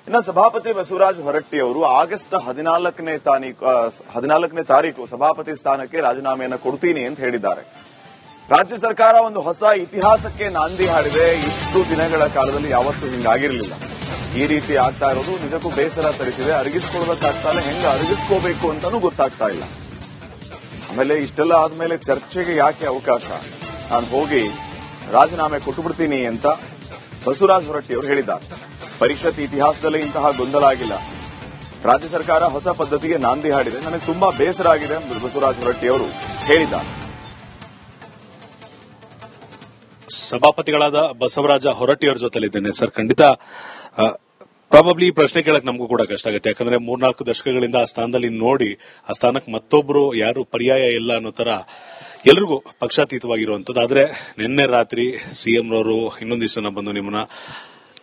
ಇನ್ನು ಸಭಾಪತಿ ಬಸವರಾಜ ಹೊರಟ್ಟಿ ಅವರು ಆಗಸ್ಟ್ 14ನೇ ತಾರೀಕು ಸಭಾಪತಿ ಸ್ಥಾನಕ್ಕೆ ರಾಜೀನಾಮೆಯನ್ನು ಕೊಡ್ತೀನಿ ಅಂತ ಹೇಳಿದ್ದಾರೆ. ರಾಜ್ಯ ಸರ್ಕಾರ ಒಂದು ಹೊಸ ಇತಿಹಾಸಕ್ಕೆ ನಾಂದಿ ಹಾಡಿದೆ. ಇಷ್ಟು ದಿನಗಳ ಕಾಲದಲ್ಲಿ ಯಾವತ್ತೂ ಹಿಂಗಾಗಿರಲಿಲ್ಲ. ಈ ರೀತಿ ಆಗ್ತಾ ಇರೋದು ನಿಜಕ್ಕೂ ಬೇಸರ ತರಿಸಿದೆ. ಅರಗಿಸ್ಕೊಳ್ಳೋದಕ್ಕಾಗ್ತಾ ಇಲ್ಲ, ಹೆಂಗ ಅರಗಿಸ್ಕೋಬೇಕು ಅಂತಾನೂ ಗೊತ್ತಾಗ್ತಾ ಇಲ್ಲ. ಆಮೇಲೆ ಇಷ್ಟೆಲ್ಲ ಆದ್ಮೇಲೆ ಚರ್ಚೆಗೆ ಯಾಕೆ ಅವಕಾಶ? ನಾನು ಹೋಗಿ ರಾಜೀನಾಮೆ ಕೊಟ್ಟುಬಿಡ್ತೀನಿ ಅಂತ ಬಸವರಾಜ ಹೊರಟ್ಟಿ ಅವರು ಹೇಳಿದ್ದಾರೆ. ಪರಿಷತ್ ಇತಿಹಾಸದಲ್ಲೇ ಇಂತಹ ಗೊಂದಲ ಆಗಿಲ್ಲ. ರಾಜ್ಯ ಸರ್ಕಾರ ಹೊಸ ಪದ್ಧತಿಗೆ ನಾಂದಿ ಹಾಡಿದೆ. ನನಗೆ ತುಂಬಾ ಬೇಸರ ಆಗಿದೆ ಎಂದು ಬಸವರಾಜ ಹೊರಟ್ಟಿ ಅವರು ಹೇಳಿದ್ದಾರೆ. ಸಭಾಪತಿಗಳಾದ ಬಸವರಾಜ ಹೊರಟ್ಟಿ ಅವರ ಜೊತೆಲಿದ್ದೇನೆ. ಸರ್, ಖಂಡಿತ ಪ್ರಾಬಬ್ಲಿ ಈ ಪ್ರಶ್ನೆ ಕೇಳಕ್ ನಮಗೂ ಕೂಡ ಕಷ್ಟ ಆಗುತ್ತೆ. ಯಾಕಂದ್ರೆ 3-4 ದಶಕಗಳಿಂದ ಆ ಸ್ಥಾನದಲ್ಲಿ ನೋಡಿ ಆ ಸ್ಥಾನಕ್ಕೆ ಮತ್ತೊಬ್ಬರು ಯಾರು ಪರ್ಯಾಯ ಇಲ್ಲ ಅನ್ನೋ ತರ ಎಲ್ರಿಗೂ ಪಕ್ಷಾತೀತವಾಗಿರುವಂತದ್ದು. ಆದ್ರೆ ನಿನ್ನೆ ರಾತ್ರಿ ಸಿಎಂ ರವರು ಇನ್ನೊಂದಿಷ್ಟು ಜನ ಬಂದು ನಿಮ್ಮನ್ನ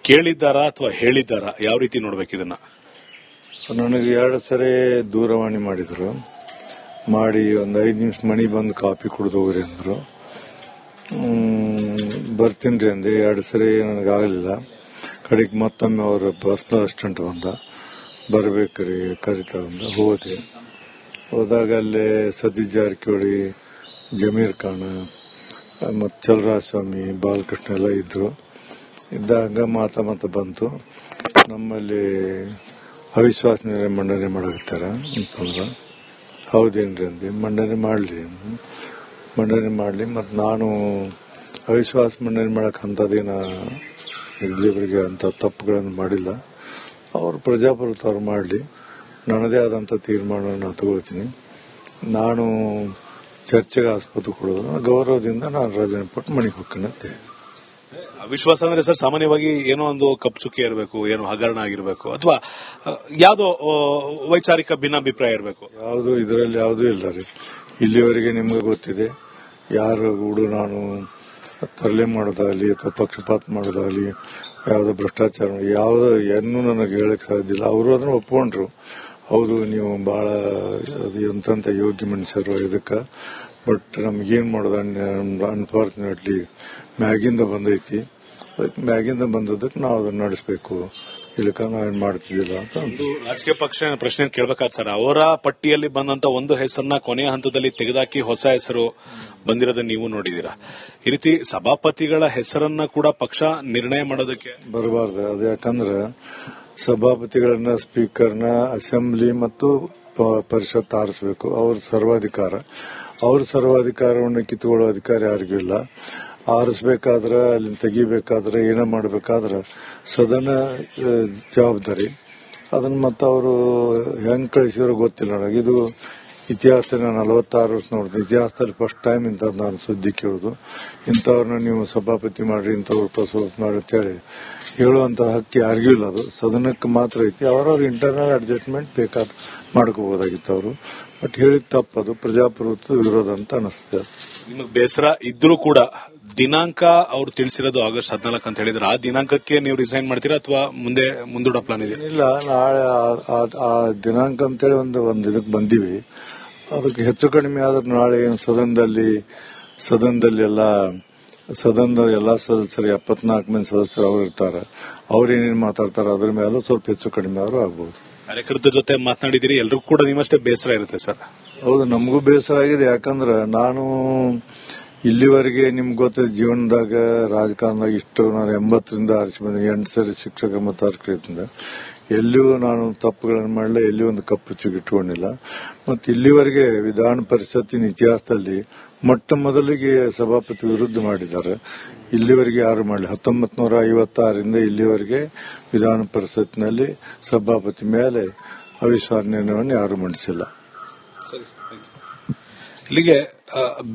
ಕೇಳಿದ್ದಾರಾ ಅಥವಾ ಹೇಳಿದ್ದಾರಾ? ಯಾವ ರೀತಿ ನೋಡ್ಬೇಕು ಇದನ್ನ? ನನಗೆ 2 ಸರಿ ದೂರವಾಣಿ ಮಾಡಿದ್ರು. ಮಾಡಿ ಒಂದು 5 ನಿಮಿಷ ಮನಿ ಬಂದು ಕಾಫಿ ಕುಡಿದು ಹೋಗ್ರಿ ಅಂದ್ರು. ಬರ್ತೀನಿ ಅಂದೆ. 2 ಸರಿ ನನಗಾಗಲಿಲ್ಲ. ಕಡೆಗೆ ಮತ್ತೊಮ್ಮೆ ಅವರ ಪರ್ಸನಲ್ ಅಸಿಸ್ಟೆಂಟ್ ಬಂದ, ಬರ್ಬೇಕ್ರಿ ಕರಿತಾರಂದ. ಹೋದಾಗ ಅಲ್ಲೇ ಸತೀಶ್ ಜಾರಕಿಹೊಳಿ, ಜಮೀರ್ ಖಾನ್ ಮತ್ತು ಚಲರಾಜ ಸ್ವಾಮಿ, ಬಾಲಕೃಷ್ಣ ಎಲ್ಲ ಇದ್ರು. ಇದ್ದಾಗ ಮಾತ ಬಂತು, ನಮ್ಮಲ್ಲಿ ಅವಿಶ್ವಾಸ ನಿರ್ಣಯ ಮಂಡನೆ ಮಾಡಾಕತ್ತಾರ ಅಂತಂದ್ರ. ಹೌದೇನ್ರಿ ಅಂದೆ. ಮಂಡನೆ ಮಾಡಲಿ ಮತ್ತು ನಾನು ಅವಿಶ್ವಾಸ ಮಂಡನೆ ಮಾಡಕ್ ಅಂತದೇನ ಇಲ್ಲಿವರೆಗೆ ಅಂತ ತಪ್ಪುಗಳನ್ನು ಮಾಡಿಲ್ಲ. ಅವರು ಪ್ರಜಾಪ್ರಭುತ್ವ ಅವ್ರು ಮಾಡಲಿ, ನನ್ನದೇ ಆದಂಥ ತೀರ್ಮಾನ ನಾನು ತಗೊಳ್ತೀನಿ. ನಾನು ಚರ್ಚೆಗೆ ಆಸ್ಪದ ಕೊಡೋದು ಗೌರವದಿಂದ ನಾನು ರಾಜೀನಾಮೆ ಕೊಟ್ಟು ಮನೆಗೆ ಹೋಗ್ಕೊಂಡಂತೆ. ಅವಿಶ್ವಾಸ ಅಂದ್ರೆ ಸರ್ ಸಾಮಾನ್ಯವಾಗಿ ಏನೋ ಒಂದು ಕಪ್ಚುಕಿ ಇರಬೇಕು, ಏನೋ ಹಗರಣ ಆಗಿರಬೇಕು, ಅಥವಾ ಯಾವುದೋ ವೈಚಾರಿಕ ಭಿನ್ನಾಭಿಪ್ರಾಯ ಇರಬೇಕು. ಯಾವುದು ಇದರಲ್ಲಿ ಯಾವುದೂ ಇಲ್ಲ ರೀ. ಇಲ್ಲಿವರೆಗೆ ನಿಮ್ಗೆ ಗೊತ್ತಿದೆ, ಯಾರು ಕೂಡ ನಾನು ತರಲೆ ಮಾಡೋದಾಗಲಿ ಅಥವಾ ಪಕ್ಷಪಾತ ಮಾಡೋದಾಗಲಿ, ಯಾವುದೋ ಭ್ರಷ್ಟಾಚಾರ ಏನೂ ನನಗೆ ಹೇಳಕ್ ಸಾಧ್ಯ ಇಲ್ಲ. ಅವರು ಅದನ್ನ ಒಪ್ಕೊಂಡ್ರು. ಹೌದು, ನೀವು ಬಹಳ ಎಂತ ಯೋಗ್ಯ ಮನುಷ್ಯರು ಇದಕ್ಕೆ, ಬಟ್ ನಮ್ಗೇನ್ ಮಾಡೋದು, ಅನ್ಫಾರ್ಚುನೇಟ್ಲಿ ಮ್ಯಾಗಿಂದ ಬಂದೈತಿ. ಅದಕ್ಕೆ ಮ್ಯಾಗಿಂದ ಬಂದದಕ್ಕೆ ನಾವು ಅದನ್ನ ನಡೆಸಬೇಕು, ಇಲ್ಲಕ ನಾವೇನ್ ಮಾಡ್ತಿದ್ದಿಲ್ಲ ಅಂತ. ರಾಜಕೀಯ ಪಕ್ಷ ಪ್ರಶ್ನೆ ಕೇಳಬೇಕಾದ ಸರ್, ಅವರ ಪಟ್ಟಿಯಲ್ಲಿ ಬಂದಂತ ಒಂದು ಹೆಸರನ್ನ ಕೊನೆಯ ಹಂತದಲ್ಲಿ ತೆಗೆದಾಕಿ ಹೊಸ ಹೆಸರು ಬಂದಿರೋದನ್ನ ನೀವು ನೋಡಿದೀರಾ. ಈ ರೀತಿ ಸಭಾಪತಿಗಳ ಹೆಸರನ್ನ ಕೂಡ ಪಕ್ಷ ನಿರ್ಣಯ ಮಾಡೋದಕ್ಕೆ ಬರಬಾರ್ದು. ಅದು ಯಾಕಂದ್ರೆ ಸಭಾಪತಿಗಳನ್ನ, ಸ್ಪೀಕರ್ನ ಅಸೆಂಬ್ಲಿ ಮತ್ತು ಪರಿಷತ್ ಆರಿಸಬೇಕು. ಅವ್ರ ಸರ್ವಾಧಿಕಾರವನ್ನು ಕಿತ್ತುಕೊಳ್ಳೋ ಅಧಿಕಾರ ಯಾರಿಗೂ ಇಲ್ಲ. ಆರಿಸಬೇಕಾದ್ರೆ, ಅಲ್ಲಿ ತೆಗಿಬೇಕಾದ್ರೆ, ಏನೋ ಮಾಡಬೇಕಾದ್ರೆ ಸದನ ಜವಾಬ್ದಾರಿ. ಅದನ್ನ ಮತ್ತೆ ಅವರು ಹೆಂಗ್ ಕಳಿಸಿರೋ ಗೊತ್ತಿಲ್ಲ ನನಗೆ. ಇದು ಇತಿಹಾಸ, ನಾನು 46 ವರ್ಷ ನೋಡಿದೆ. ಇತಿಹಾಸದಲ್ಲಿ ಫಸ್ಟ್ ಟೈಮ್ ಇಂಥದ್ದು ನಾನು ಸುದ್ದಿ ಕೇಳುದು. ಇಂಥವ್ರನ್ನ ನೀವು ಸಭಾಪತಿ ಮಾಡ್ರಿ, ಇಂಥವ್ರು ಉಪಸಭಾಪತಿ ಮಾಡ್ರಿ ಅಂತೇಳಿ ಹೇಳುವಂತ ಹಕ್ಕು ಯಾರಿಗೂ ಇಲ್ಲ. ಅದು ಸದನಕ್ಕೆ ಮಾತ್ರ ಐತಿ. ಅವರವ್ರ ಇಂಟರ್ನಲ್ ಅಡ್ಜಸ್ಟ್ಮೆಂಟ್ ಬೇಕಾದ ಮಾಡ್ಕೋಬಹುದಾಗಿತ್ತು ಅವರು. ಬಟ್ ಹೇಳಿದ ತಪ್ಪದು, ಪ್ರಜಾಪ್ರಭುತ್ವ ವಿರೋಧ ಅಂತ ಅನಿಸ್ತದೆ. ನಿಮಗೆ ಬೇಸರ ಇದ್ರೂ ಕೂಡ ದಿನಾಂಕ ಅವ್ರು ತಿಳಿಸಿರೋದು ಆಗಸ್ಟ್ 14 ಅಂತ ಹೇಳಿದ್ರೆ, ಆ ದಿನಾಂಕಕ್ಕೆ ನೀವು ರಿಸೈನ್ ಮಾಡ್ತೀರಾ ಅಥವಾ ಮುಂದೂಡೋ ಪ್ಲಾನ್ ಇದೆ? ಇಲ್ಲ, ನಾಳೆ ಆ ದಿನಾಂಕ ಅಂತೇಳಿ ಒಂದು ಇದಕ್ಕೆ ಬಂದೀವಿ. ಅದಕ್ಕೆ ಹೆಚ್ಚು ಕಡಿಮೆ ಆದ್ರೆ ನಾಳೆ ಏನು ಸದನದಲ್ಲಿ ಸದನದ ಎಲ್ಲಾ ಸದಸ್ಯರು 74 ಮಂದಿ ಸದಸ್ಯರು ಅವ್ರು ಇರ್ತಾರೆ. ಅವ್ರೇನೇನು ಮಾತಾಡ್ತಾರೆ ಅದ್ರ ಮೇಲೆ ಸ್ವಲ್ಪ ಹೆಚ್ಚು ಕಡಿಮೆ ಆದ್ರೂ ಆಗ್ಬಹುದು. ಕಾರ್ಯಕರ್ತರ ಜೊತೆ ಮಾತನಾಡಿದಿರಿ, ಎಲ್ರಿಗೂ ಕೂಡ ನಿಮ್ಮಷ್ಟೇ ಬೇಸರ ಇರುತ್ತೆ ಸರ್? ಹೌದು, ನಮಗೂ ಬೇಸರ ಆಗಿದೆ. ಯಾಕಂದ್ರೆ ನಾನು ಇಲ್ಲಿವರೆಗೆ ನಿಮ್ಗೆ ಗೊತ್ತಿದೆ, ಜೀವನದಾಗ ರಾಜಕಾರಣದಾಗ ಇಷ್ಟು ನಾನು 80ರಿಂದ ಆರಿಸಿ ಬಂದ 8 ಸರಿ ಶಿಕ್ಷಕರ ಮತ್ತು ಅರ್ಹರಿಂದ ಎಲ್ಲಿಯೂ ನಾನು ತಪ್ಪುಗಳನ್ನು ಮಾಡಲಿಲ್ಲ, ಎಲ್ಲಿಯೂ ಒಂದು ಕಪ್ಪು ಚುಕ್ಕಿ ಇಟ್ಕೊಂಡಿಲ್ಲ. ಮತ್ತು ಇಲ್ಲಿವರೆಗೆ ವಿಧಾನ ಪರಿಷತ್ತಿನ ಇತಿಹಾಸದಲ್ಲಿ ಮೊಟ್ಟ ಮೊದಲಿಗೆ ಸಭಾಪತಿ ವಿರುದ್ಧ ಮಾಡಿದ್ದಾರೆ. ಇಲ್ಲಿವರೆಗೆ ಯಾರು ಮಾಡಲಿ. 1956ರಿಂದ ಇಲ್ಲಿವರೆಗೆ ವಿಧಾನ ಪರಿಷತ್ನಲ್ಲಿ ಸಭಾಪತಿ ಮೇಲೆ ಅವಿಶ್ವಾಸ ನಿರ್ಣಯವನ್ನು ಯಾರು ಮಂಡಿಸಿಲ್ಲ. ಇಲ್ಲಿಗೆ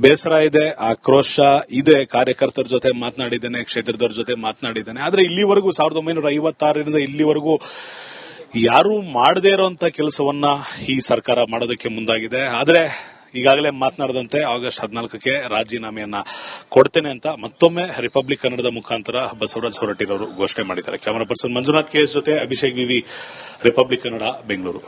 ಬೇಸರ ಇದೆ, ಆಕ್ರೋಶ ಇದೆ. ಕಾರ್ಯಕರ್ತರ ಜೊತೆ ಮಾತನಾಡಿದ್ದೇನೆ, ಕ್ಷೇತ್ರದವ್ರ ಜೊತೆ ಮಾತನಾಡಿದ್ದೇನೆ. ಆದ್ರೆ ಇಲ್ಲಿವರೆಗೂ 1956ರಿಂದ ಇಲ್ಲಿವರೆಗೂ ಯಾರು ಮಾಡದೇ ಇರುವಂತ ಕೆಲಸವನ್ನ ಈ ಸರ್ಕಾರ ಮಾಡೋದಕ್ಕೆ ಮುಂದಾಗಿದೆ. ಆದ್ರೆ ಈಗಾಗಲೇ ಮಾತನಾಡದಂತೆ ಆಗಸ್ಟ್ 14ಕ್ಕೆ ರಾಜೀನಾಮೆಯನ್ನ ಕೊಡ್ತೇನೆ ಅಂತ ಮತ್ತೊಮ್ಮೆ ರಿಪಬ್ಲಿಕ್ ಕನ್ನಡದ ಮುಖಾಂತರ ಬಸವರಾಜ ಹೊರಟ್ಟಿರವರು ಘೋಷಣೆ ಮಾಡಿದ್ದಾರೆ. ಕ್ಯಾಮರಾ ಪರ್ಸನ್ ಮಂಜುನಾಥ್ KS ಜೊತೆ ಅಭಿಷೇಕ್ ವಿವಿ, ರಿಪಬ್ಲಿಕ್ ಕನ್ನಡ, ಬೆಂಗಳೂರು.